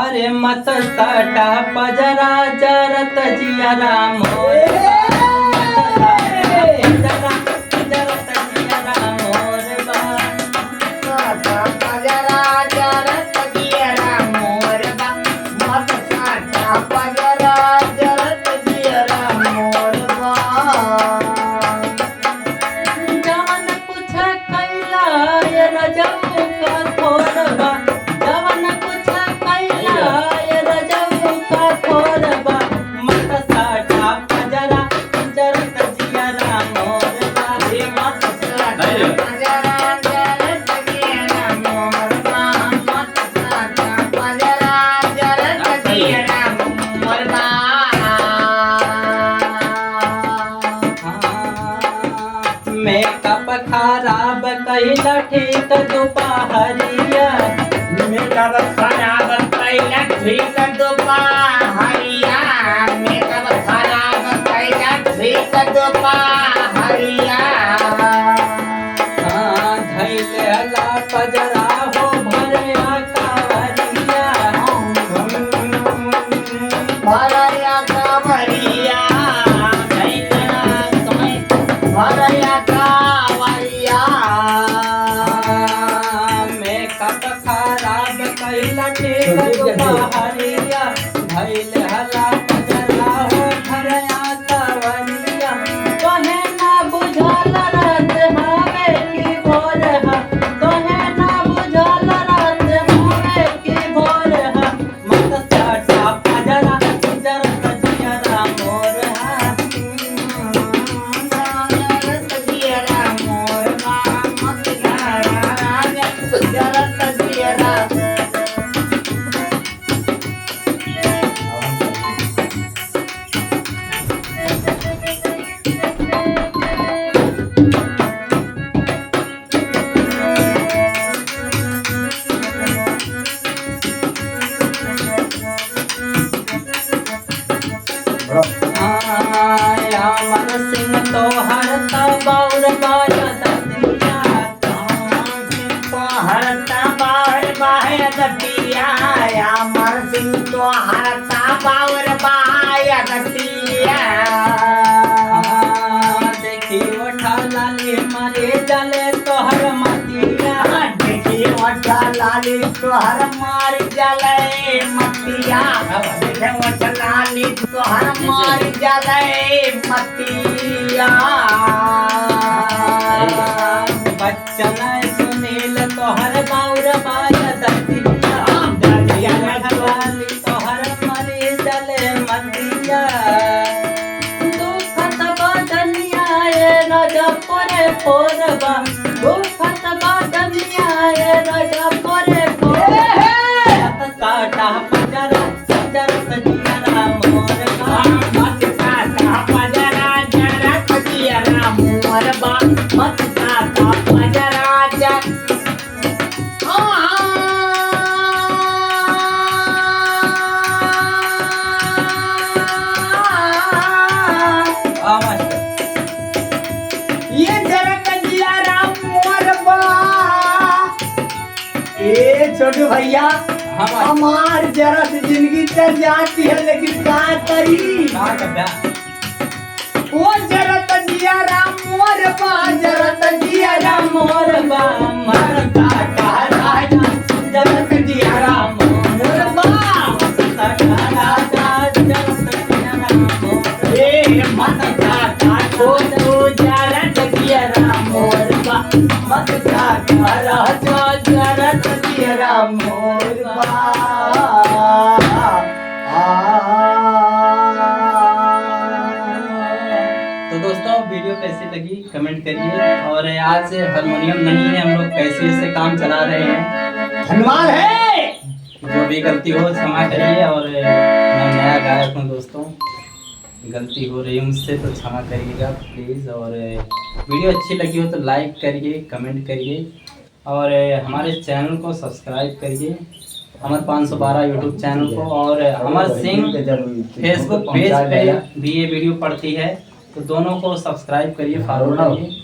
अरे मत सटा पजरा जरत जिया राम मेकअप खराब कैला ठीक दोपहरिया मेकअप खराब कैला ठीक दोपहरिया मेकअप खराब कैला ठीक दोपहरिया धैले ला पजरा हो भरया कावरिया भरया कावरिया भरया कावरिया मेकअप खराब कैला ठीक दोपहरिया धैले ला पजरा हो भरया कावरिया तोहे ना बुझल रात हवे की भोर हा तोहे ना बुझल रात हवे की भोर हा मत सटा पजरा जरत जिया मोर हा अमर सिंह तो हरता बाउर बाया दतिया हरता बावर बाया दतिया अमर सिंह तो हरता बावर बाया दतिया देखी उठा लाली मरे जले तोहर मतिया देखी उठा लाली तोहर मार जले मतिया देखे उठा लाली तोहर मार जले मतिया बच्चन सुनील तोहर बाउर बाया दतिया दतिया लाली तोहर मरे जले मतिया दुखत बदनिया राजा परे पोरबा दुखत बदनिया राजा परे पोरबा काटा पजरा जरत जिया मोर मत काटा पजरा जरत जिया मोर बा मत काटा पजरा ये जरत जिया मोर बा ए छोटू भैया हमार जरा से जिंदगी चल जाती है लेकिन क्या करी वो जरत जिया राम मोर बा जरत जिया राम मोर बा मरता का राजा जरत जिया राम मोर बा ए मरता का तो जरत जिया राम मोर बा मरता का राजा जरत जिया राम मोर बा तो दोस्तों वीडियो कैसी लगी कमेंट करिए और आज हारमोनियम नहीं है हम लोग कैसे से काम चला रहे हैं धन्यवाद है जो भी गलती हो क्षमा करिए और मैं नया गायक हूँ दोस्तों गलती हो रही है मुझसे तो क्षमा करिएगा प्लीज़ और वीडियो अच्छी लगी हो तो लाइक करिए कमेंट करिए और हमारे चैनल को सब्सक्राइब करिए अमर 512 यूट्यूब चैनल को और अमर सिंह फेसबुक पेज पे भी ये वीडियो पड़ती है तो दोनों को सब्सक्राइब करिए फॉलो करिए।